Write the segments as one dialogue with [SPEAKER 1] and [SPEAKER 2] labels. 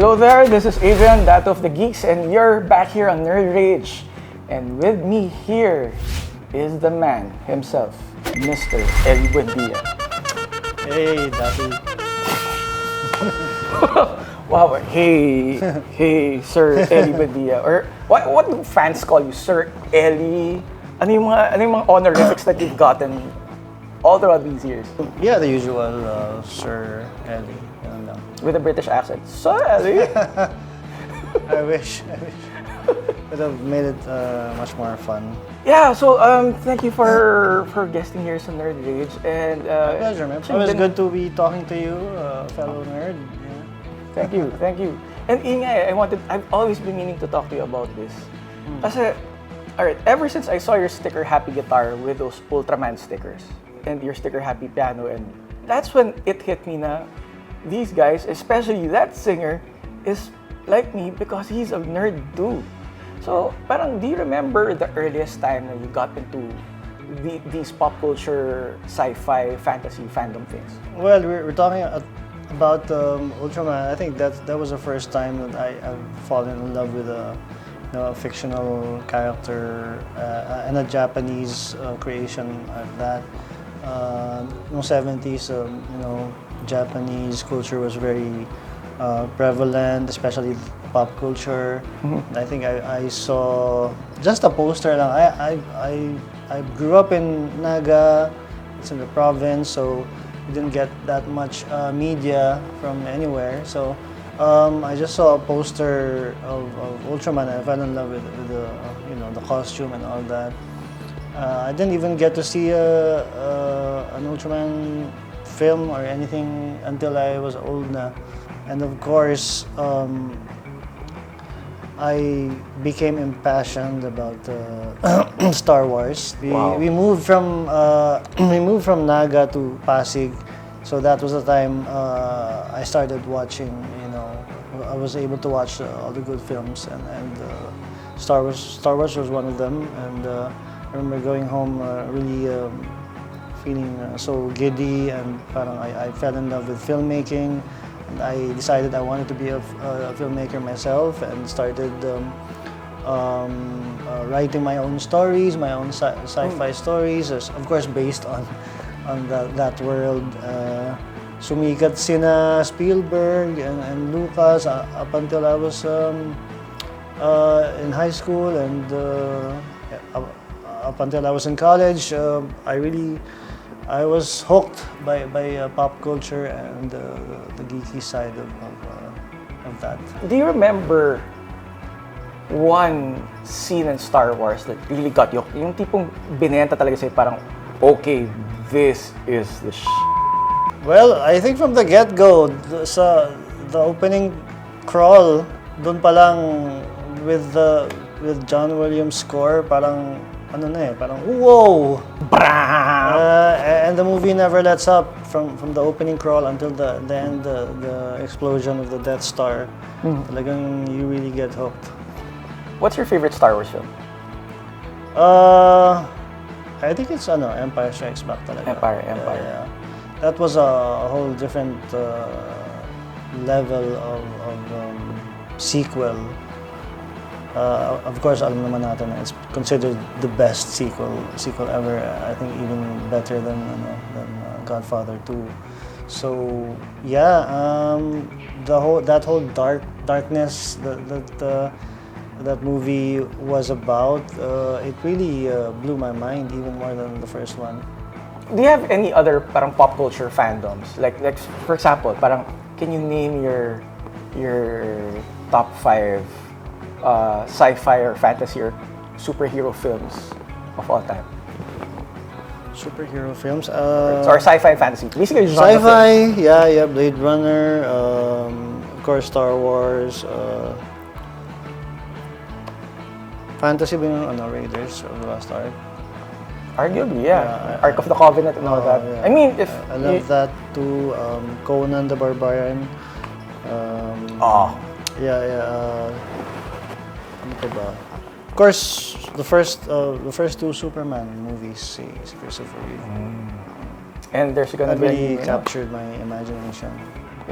[SPEAKER 1] Hello there, this is Adrian, that of the Geeks, and you're back here on Nerd Rage. And with me here is the man himself, Mr. ELY Buendia.
[SPEAKER 2] Hey, Daddy.
[SPEAKER 1] Wow, hey, Sir ELY Buendia. Or what do fans call you, Sir ELY? Ano yung mga honorifics that you've gotten all throughout these years?
[SPEAKER 2] Yeah, the usual Sir ELY. Yan lang.
[SPEAKER 1] With a British accent. Sir ELY?
[SPEAKER 2] I wish. Would have made it much more fun.
[SPEAKER 1] Yeah, so thank you for guesting here sa Nerd Rage. And
[SPEAKER 2] My pleasure, man. Always good to be talking to you, fellow nerd. Yeah.
[SPEAKER 1] Thank you. And ingay, I've always been meaning to talk to you about this. Kasi, alright, ever since I saw your sticker Happy Guitar with those Ultraman stickers, and your sticker Happy Piano, and that's when it hit me na these guys, especially that singer, is like me because he's a nerd too. So, parang, do you remember the earliest time that you got into these pop culture, sci-fi, fantasy, fandom things?
[SPEAKER 2] Well, we're talking about Ultraman. I think that was the first time that I've fallen in love with a fictional character and a Japanese creation at that. In the 70s, Japanese culture was very prevalent, especially pop culture. I think I saw just a poster lang. I grew up in Naga. It's in the province, so we didn't get that much media from anywhere. So I just saw a poster of Ultraman. I fell in love with the costume and all that. I didn't even get to see an Ultraman film or anything until I was old na. And of course, I became impassioned about Star Wars. We moved from Naga to Pasig, so that was the time I started watching. I was able to watch all the good films, and Star Wars was one of them. And I remember going home really feeling so giddy, and parang I fell in love with filmmaking. I decided I wanted to be a filmmaker myself and started writing my own stories, my own sci-fi stories, of course based on that world. Sumikat sina Spielberg and Lucas up until I was in high school, and up until I was in college. I was hooked by pop culture and the geeky side of that.
[SPEAKER 1] Do you remember one scene in Star Wars that really got you? Yung tipong binenta talaga sa'yo, parang, okay, this is the
[SPEAKER 2] Well, I think from the get-go, the opening crawl, dun pa lang with John Williams' score, parang parang whoa! And the movie never lets up from the opening crawl until the end, the explosion of the Death Star. Talagang you really get hooked.
[SPEAKER 1] What's your favorite Star Wars film?
[SPEAKER 2] I think it's Empire Strikes Back talaga.
[SPEAKER 1] Empire.
[SPEAKER 2] Yeah. That was a whole different level of sequel. Of course, alam naman natin it's considered the best sequel ever. I think even better than Godfather 2. So yeah, that whole darkness that movie was about, it really blew my mind even more than the first one.
[SPEAKER 1] Do you have any other parang pop culture fandoms? Like for example, parang can you name your top 5 sci-fi or fantasy or superhero films of all time?
[SPEAKER 2] Superhero films?
[SPEAKER 1] Or sci-fi fantasy. Basically,
[SPEAKER 2] sci-fi, yeah, Blade Runner, of course Star Wars, fantasy ba yung Raiders of the Lost Ark?
[SPEAKER 1] Arguably, yeah. Ark of the Covenant and all that.
[SPEAKER 2] Yeah.
[SPEAKER 1] I mean,
[SPEAKER 2] I love that too. Conan the Barbarian. Yeah. Ano pa ba? Of course, the first 2 Superman movies, si Christopher Reeve.
[SPEAKER 1] And there's gonna
[SPEAKER 2] That
[SPEAKER 1] be
[SPEAKER 2] really
[SPEAKER 1] a new,
[SPEAKER 2] captured my imagination.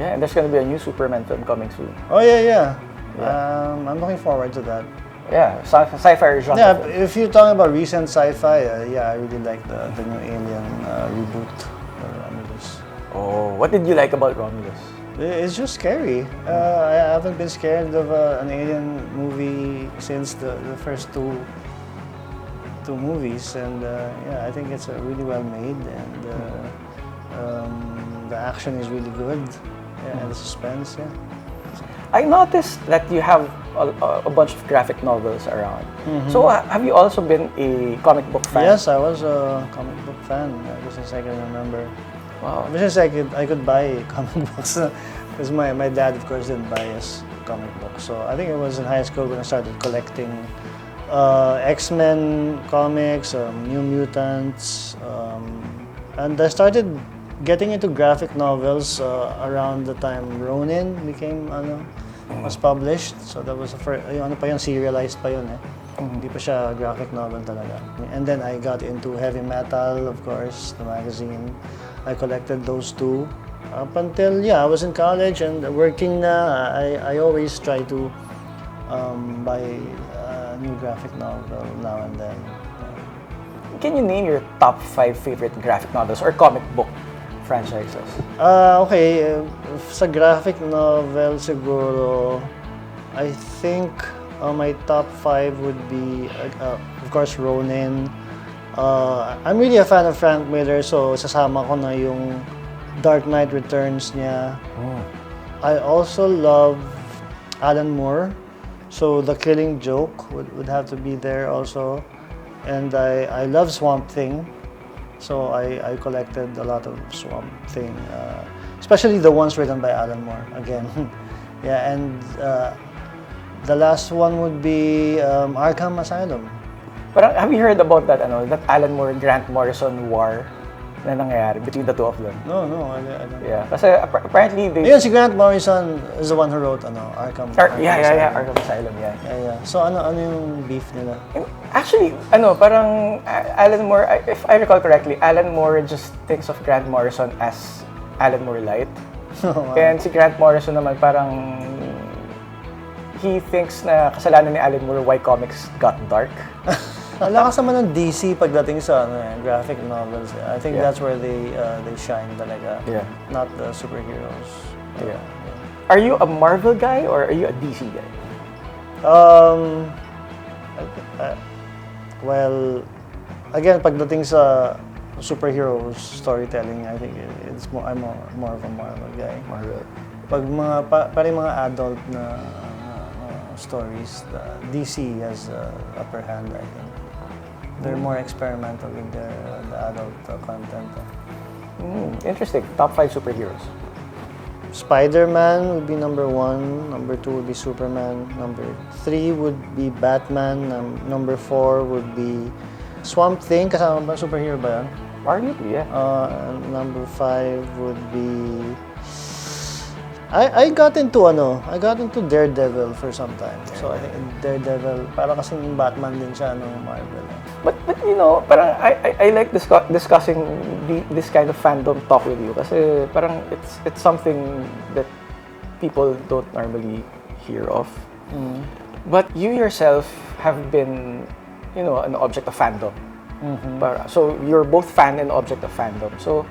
[SPEAKER 1] yeah, and there's gonna be a new Superman film coming soon.
[SPEAKER 2] Oh yeah.
[SPEAKER 1] Yeah.
[SPEAKER 2] I'm looking forward to that.
[SPEAKER 1] Yeah, sci-fi genre.
[SPEAKER 2] Yeah,
[SPEAKER 1] film.
[SPEAKER 2] if you're talking about recent sci-fi, yeah, I really like the new Alien reboot for Romulus.
[SPEAKER 1] Oh, what did you like about Romulus?
[SPEAKER 2] It's just scary. I haven't been scared of an alien movie since the first two movies, and yeah, I think it's really well made, and the action is really good, yeah, and the suspense, yeah.
[SPEAKER 1] I noticed that you have a bunch of graphic novels around. So have you also been a comic book fan?
[SPEAKER 2] Yes, I was a comic book fan ever since I can remember.
[SPEAKER 1] Wow.
[SPEAKER 2] Ever since I could buy comic books, because my dad, of course, didn't buy us comic books. So I think it was in high school when I started collecting X-Men comics, New Mutants, and I started getting into graphic novels around the time Ronin was published. So that was the first, serialized pa yun eh. Hindi pa siya graphic novel talaga. And then I got into heavy metal, of course, the magazine. I collected those two. Up until, I was in college and working na, I always try to buy a new graphic novel now and then.
[SPEAKER 1] Can you name your top 5 favorite graphic novels or comic book franchises?
[SPEAKER 2] Okay, sa graphic novel siguro, I think my top 5 would be, of course, Ronin. I'm really a fan of Frank Miller, so sasama ko na yung Dark Knight Returns niya. I also love Alan Moore, so The Killing Joke would have to be there also. And I love Swamp Thing, so I collected a lot of Swamp Thing, especially the ones written by Alan Moore, again. Yeah, and the last one would be Arkham Asylum.
[SPEAKER 1] Parang, have you heard about that that Alan Moore Grant Morrison war na nangyayari between the two of them?
[SPEAKER 2] No, I don't.
[SPEAKER 1] Yeah, kasi apparently they...
[SPEAKER 2] Ayun, si Grant Morrison is the one who wrote Arkham.
[SPEAKER 1] Yeah, Arkham Asylum, yeah.
[SPEAKER 2] Yeah. So ano yung beef nila?
[SPEAKER 1] Actually, parang Alan Moore, if I recall correctly, Alan Moore just thinks of Grant Morrison as Alan Moore light.
[SPEAKER 2] Wow.
[SPEAKER 1] And si Grant Morrison naman parang he thinks na kasalanan ni Alan Moore why comics got dark.
[SPEAKER 2] Ang lakas naman ng DC pagdating sa graphic novels. I think that's where they shine talaga.
[SPEAKER 1] Yeah.
[SPEAKER 2] Not the superheroes.
[SPEAKER 1] Yeah. Are you a Marvel guy or are you a DC guy?
[SPEAKER 2] Well, again, pagdating sa superhero storytelling, I think I'm more of a Marvel guy.
[SPEAKER 1] Marvel.
[SPEAKER 2] Pag parang mga adult na stories, the DC has upper hand, I think. They're more experimental with the adult content.
[SPEAKER 1] Interesting. Top 5 superheroes.
[SPEAKER 2] Spider-Man would be number 1. Number 2 would be Superman. Number 3 would be Batman. Number 4 would be Swamp Thing. Kasama ba? Superhero ba yan?
[SPEAKER 1] Arguably, yeah.
[SPEAKER 2] Number 5 would be... I got into Daredevil for some time. So I think Daredevil, para kasing Batman din siya Marvel.
[SPEAKER 1] But parang I like discussing this kind of fandom talk with you kasi parang it's something that people don't normally hear of. But you yourself have been, an object of fandom. So you're both fan and object of fandom. So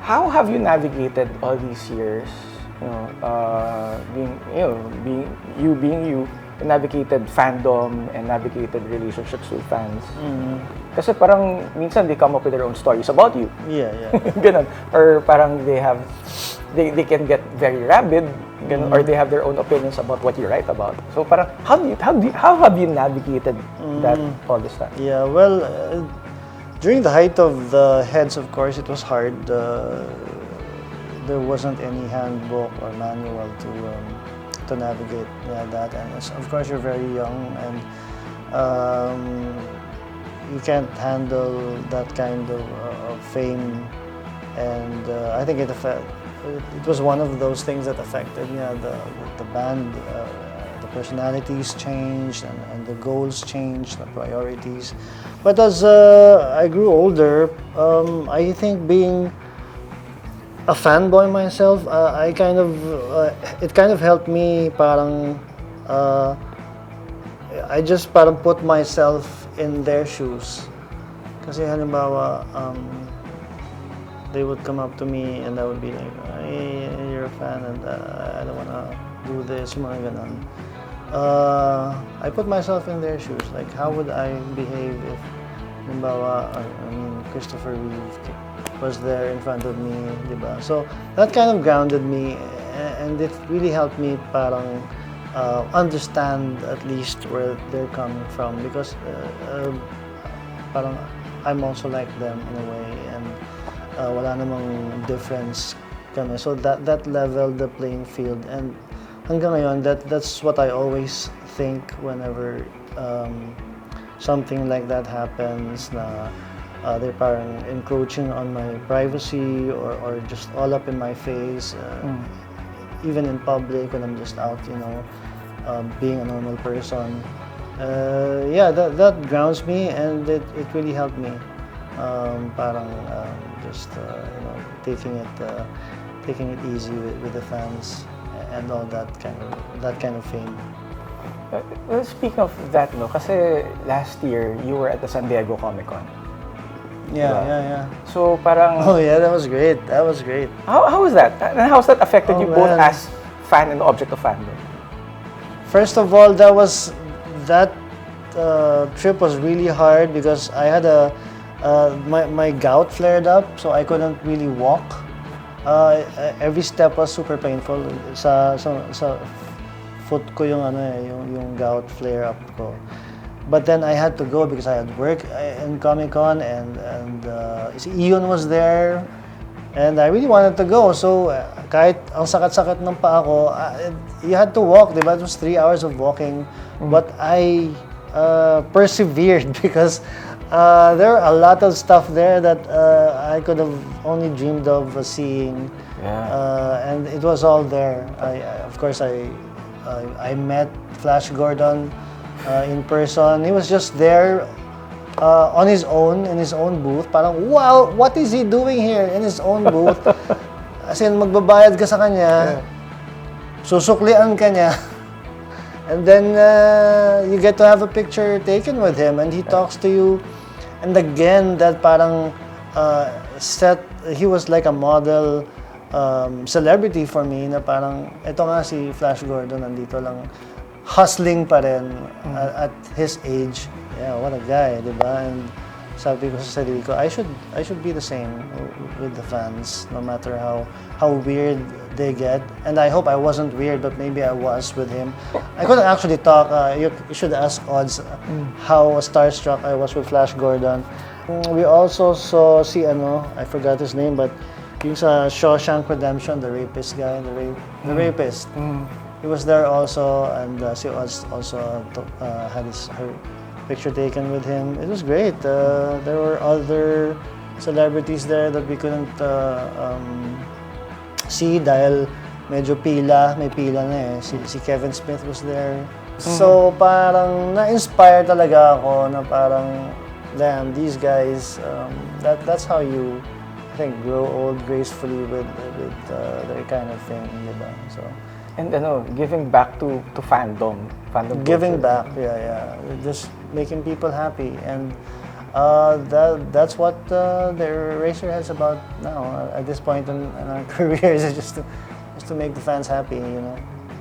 [SPEAKER 1] how have you navigated all these years? Being you, navigated fandom and navigated relationships with fans. Kasi parang minsan they come up with their own stories about you.
[SPEAKER 2] Yeah.
[SPEAKER 1] Ganun. Or parang they can get very rabid, ganun, or they have their own opinions about what you write about. So parang how have you navigated that all this time?
[SPEAKER 2] Yeah, well, during the height of the heads, of course, it was hard. There wasn't any handbook or manual to navigate that, and of course you're very young and you can't handle that kind of fame, and I think it was one of those things that affected the band. The personalities changed and the goals changed, the priorities. But as I grew older, I think being a fanboy myself, I kind of it kind of helped me parang I just parang put myself in their shoes. Kasi halimbawa, they would come up to me and I would be like, hey, you're a fan and I don't wanna do this, mga ganon. I put myself in their shoes. Like, how would I behave if, halimbawa, Christopher Reeve was there in front of me, diba? So that kind of grounded me, and it really helped me parang understand at least where they're coming from, because parang I'm also like them in a way, and wala namang difference kami. So that leveled the playing field, and hanggang ngayon, that's what I always think whenever something like that happens, na they're parang encroaching on my privacy or just all up in my face, even in public when I'm just out, being a normal person. That grounds me, and it really helped me. Just taking it easy with the fans and all that kind of fame.
[SPEAKER 1] Well, speaking of that, no, kasi last year you were at the San Diego Comic Con.
[SPEAKER 2] Yeah.
[SPEAKER 1] So parang
[SPEAKER 2] Oh yeah, that was great.
[SPEAKER 1] How was that? And how's that affected you both
[SPEAKER 2] Man.
[SPEAKER 1] as fan and object of fandom?
[SPEAKER 2] First of all, that trip was really hard because I had my gout flared up, so I couldn't really walk. Every step was super painful. Sa foot ko yung gout flare up ko. But then I had to go because I had work in Comic Con, and Ian was there, and I really wanted to go. So kahit ang sakit-sakit ng paa ko, you had to walk, diba? It was 3 hours of walking, but I persevered because there are a lot of stuff there that I could have only dreamed of seeing, and it was all there. Of course, I met Flash Gordon in person. He was just there on his own, in his own booth. Parang, wow, what is he doing here in his own booth? As in, magbabayad ka sa kanya, susuklian ka niya, and then you get to have a picture taken with him, and he talks to you. And again, that parang he was like a model celebrity for me, na parang, eto nga si Flash Gordon, nandito lang, hustling pa rin at his age. Yeah, what a guy, diba? And sabi ko sa sarili ko, I should be the same with the fans, no matter how weird they get. And I hope I wasn't weird, but maybe I was with him. I couldn't actually talk. You should ask Odds how starstruck I was with Flash Gordon. We also saw I forgot his name, but yung sa Shawshank Redemption, the rapist guy, the rapist. He was there also, and si Oz also had her picture taken with him. It was great. There were other celebrities there that we couldn't see dahil medyo may pila na eh. Si Kevin Smith was there. So parang na-inspire talaga ako na parang, damn, these guys, that's how you, I think, grow old gracefully with that kind of thing, diba? So.
[SPEAKER 1] And giving back to fandom
[SPEAKER 2] Giving
[SPEAKER 1] culture.
[SPEAKER 2] back, yeah. Just making people happy, and that's what the Eraserheads about now. At this point in our careers, is just to make the fans happy,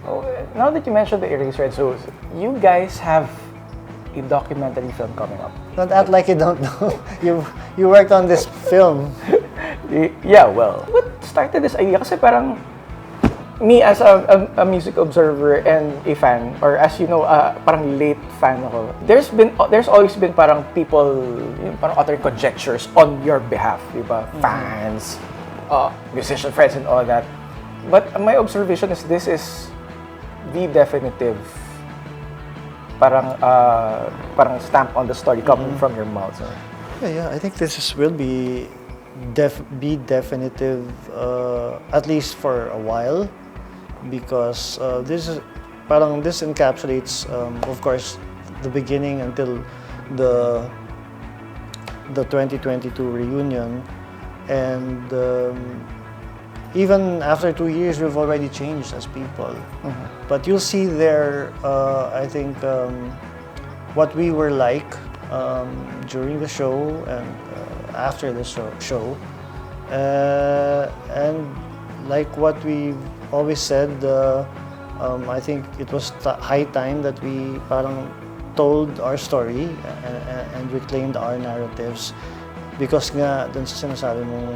[SPEAKER 1] Oh, now that you mentioned the Eraserheads, so you guys have a documentary film coming up.
[SPEAKER 2] Don't act like you don't know. You worked on this film.
[SPEAKER 1] Yeah, well, what started this idea? Kasi parang me as a music observer and a fan, or as you know, parang late fan ako. There's always been parang people, parang uttering conjectures on your behalf, diba? Fans, musician friends, and all that. But my observation is this is the definitive, parang stamp on the story coming from your mouth. So.
[SPEAKER 2] Yeah. I think will be definitive, at least for a while. Because this encapsulates, of course, the beginning until the 2022 reunion, and even after 2 years, we've already changed as people. But you'll see there, I think, what we were like during the show and after the show. And like what we've always said, I think it was high time that we parang told our story and reclaimed our narratives. Because nga, dun sa sinasabi mong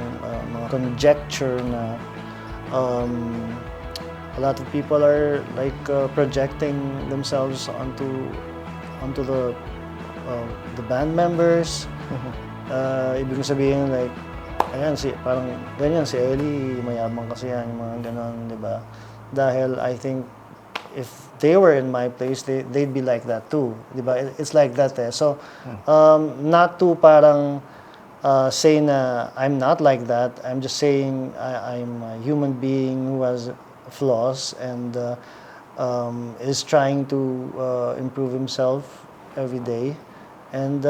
[SPEAKER 2] mga conjecture na a lot of people are like projecting themselves onto the band members. Ibig sabihin like, ayan, parang ganyan, si Ellie, mayabang kasi yan, yung mga ganon, di ba? Dahil I think if they were in my place, they'd be like that too, di ba? It's like that eh. So, not to parang say na I'm not like that. I'm just saying I'm a human being who has flaws and is trying to improve himself every day. And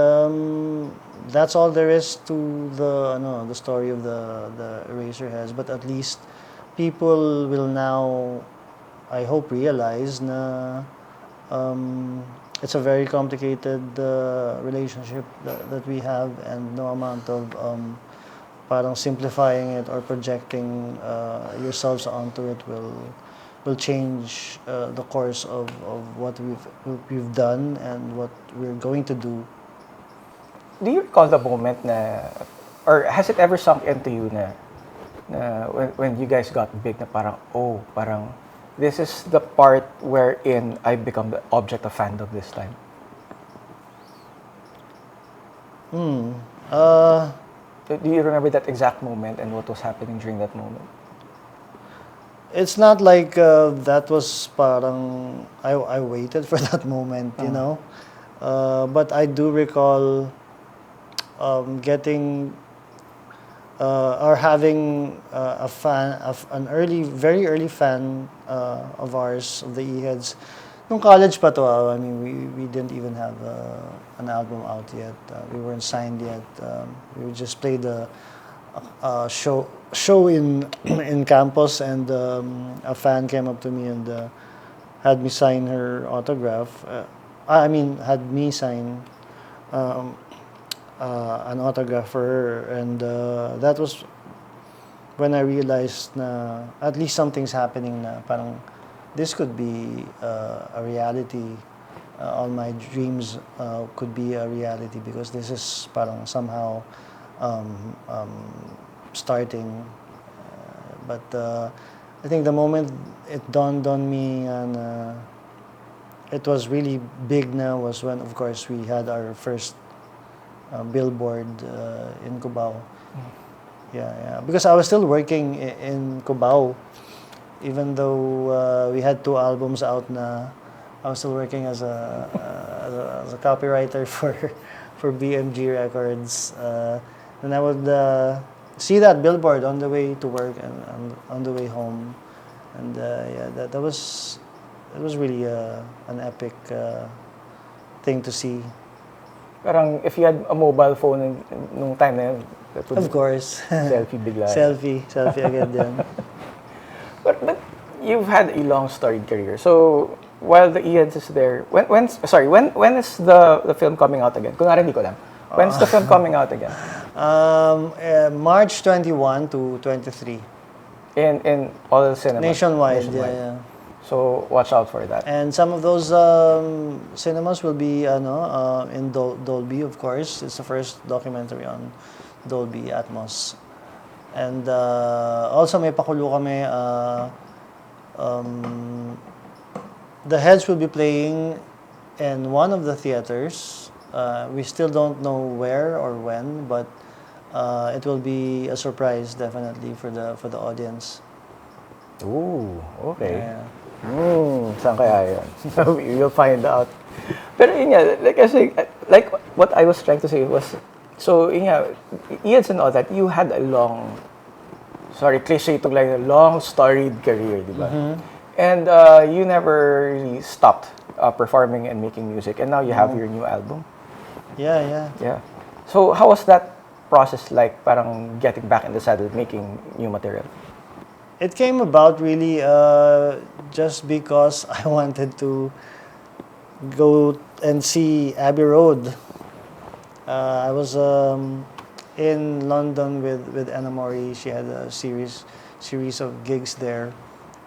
[SPEAKER 2] that's all there is to the story of the Eraserheads. But at least people will now, I hope, realize na it's a very complicated relationship that we have, and no amount of parang simplifying it or projecting yourselves onto it will change the course of what we've done and what we're going to do.
[SPEAKER 1] Do you recall the moment na, or has it ever sunk into you na when you guys got big na parang this is the part wherein I become the object of fandom this time? Do you remember that exact moment and what was happening during that moment?
[SPEAKER 2] It's not like that was parang I waited for that moment, you know. But I do recall getting or having an very early fan of ours, of the E-Heads. Nung college pa to, I mean, we didn't even have an album out yet. We weren't signed yet. We just played a show in campus, and a fan came up to me and had me sign her autograph. Had me sign an autograph for her, and that was when I realized na at least something's happening na parang this could be a reality. All my dreams could be a reality because this is parang somehow starting. But I think the moment it dawned on me and it was really big now was when, of course, we had our first billboard in Cubao. Yeah. Because I was still working in Cubao, even though we had 2 albums out na. I was still working as a copywriter for BMG Records, and I would see that billboard on the way to work and on the way home, and that was really an epic thing to see.
[SPEAKER 1] Parang if you had a mobile phone nung time na yun, that would
[SPEAKER 2] Of course.
[SPEAKER 1] selfie bigla.
[SPEAKER 2] selfie agad yan.
[SPEAKER 1] But you've had a long storied career. So while the E-Heads is there, when is the film coming out again? Kunwari hindi ko alam. When's the film coming out again?
[SPEAKER 2] March 21 to 23.
[SPEAKER 1] In all cinemas.
[SPEAKER 2] Nationwide. Yeah. So
[SPEAKER 1] watch out for that.
[SPEAKER 2] And some of those cinemas will be in Dolby, of course. It's the first documentary on Dolby Atmos. And also may pakulo kami. The Heads will be playing in one of the theaters. We still don't know where or when, but it will be a surprise definitely for the audience.
[SPEAKER 1] Ooh, okay.
[SPEAKER 2] Yeah.
[SPEAKER 1] Saan kaya yun? You'll find out. Pero yun nga, like what I was trying to say was, so yun nga, E-Heads and all that, you had a cliche itong like a long storied career, di ba? And you never really stopped performing and making music, and now you have your new album.
[SPEAKER 2] Yeah.
[SPEAKER 1] So how was that process like, parang getting back in the saddle, making new material?
[SPEAKER 2] It came about really just because I wanted to go and see Abbey Road. I was in London with Anna Mori. She had a series of gigs there,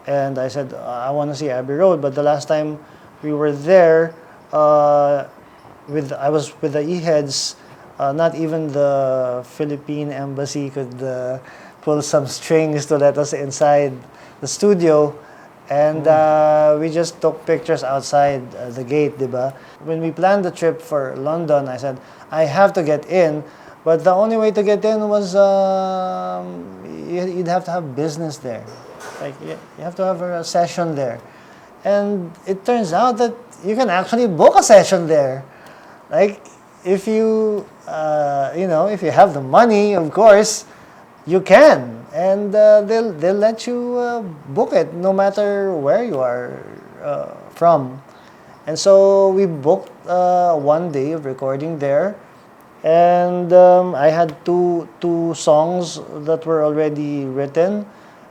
[SPEAKER 2] and I said I want to see Abbey Road. But the last time we were there, I was with the E-Heads. Not even the Philippine embassy could pull some strings to let us inside the studio. And we just took pictures outside the gate, diba? When we planned the trip for London, I said, I have to get in. But the only way to get in was you'd have to have business there. Like, you have to have a session there. And it turns out that you can actually book a session there. Like, if you, if you have the money, of course, you can, and they'll let you book it no matter where you are from. And so we booked 1 day of recording there, and I had two songs that were already written,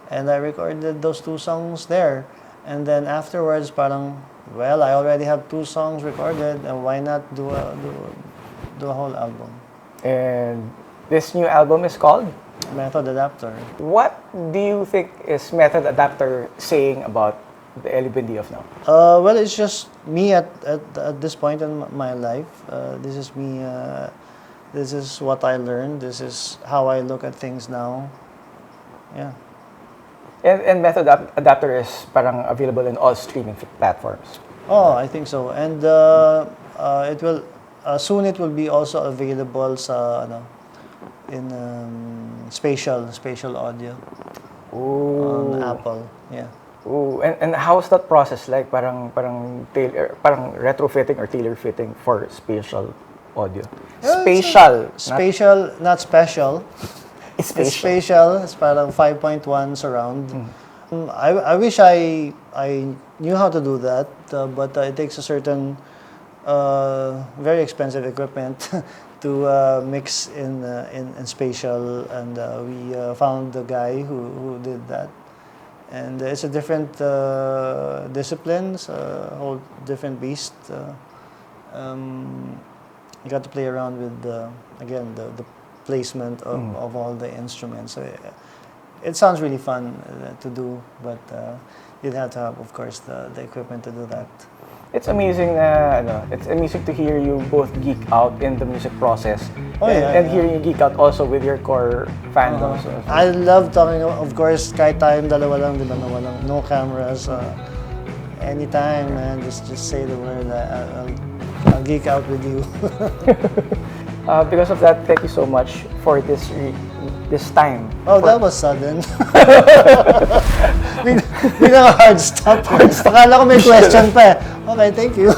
[SPEAKER 2] and I recorded those 2 songs there. And then afterwards, parang, well, I already have 2 songs recorded, and why not do a whole album?
[SPEAKER 1] And this new album is called
[SPEAKER 2] Method Adaptor.
[SPEAKER 1] What do you think is Method Adaptor saying about the ELY BUENDIA of now?
[SPEAKER 2] Well, it's just me at this point in my life. This is me. This is what I learned. This is how I look at things now. Yeah.
[SPEAKER 1] And Method Adaptor is parang available in all streaming platforms.
[SPEAKER 2] Oh, I think so. And it will soon. It will be also available sa in spatial audio.
[SPEAKER 1] Ooh.
[SPEAKER 2] On Apple. Yeah.
[SPEAKER 1] Ooh, and how's that process like? Parang retrofitting or tailor fitting for spatial audio.
[SPEAKER 2] Spatial, not special.
[SPEAKER 1] It's
[SPEAKER 2] It's spatial. It's parang 5.1 surround. I wish I knew how to do that, but it takes a certain very expensive equipment to mix in spatial, and we found the guy who did that. And it's a different discipline, a whole different beast. You got to play around with the placement of all the instruments. So it sounds really fun to do, but you'd have to have, of course, the equipment to do that.
[SPEAKER 1] It's amazing it's amazing to hear you both geek out in the music process. And hearing you geek out also with your core fandom.
[SPEAKER 2] I love talking, of course, kahit tayong dalawa lang, di ba, no cameras. Anytime, man, just say the word. I'll geek out with you.
[SPEAKER 1] Because of that, thank you so much for this time.
[SPEAKER 2] Oh, that was sudden. Hindi na hard stop. Akala ko may question pa. Okay, thank you.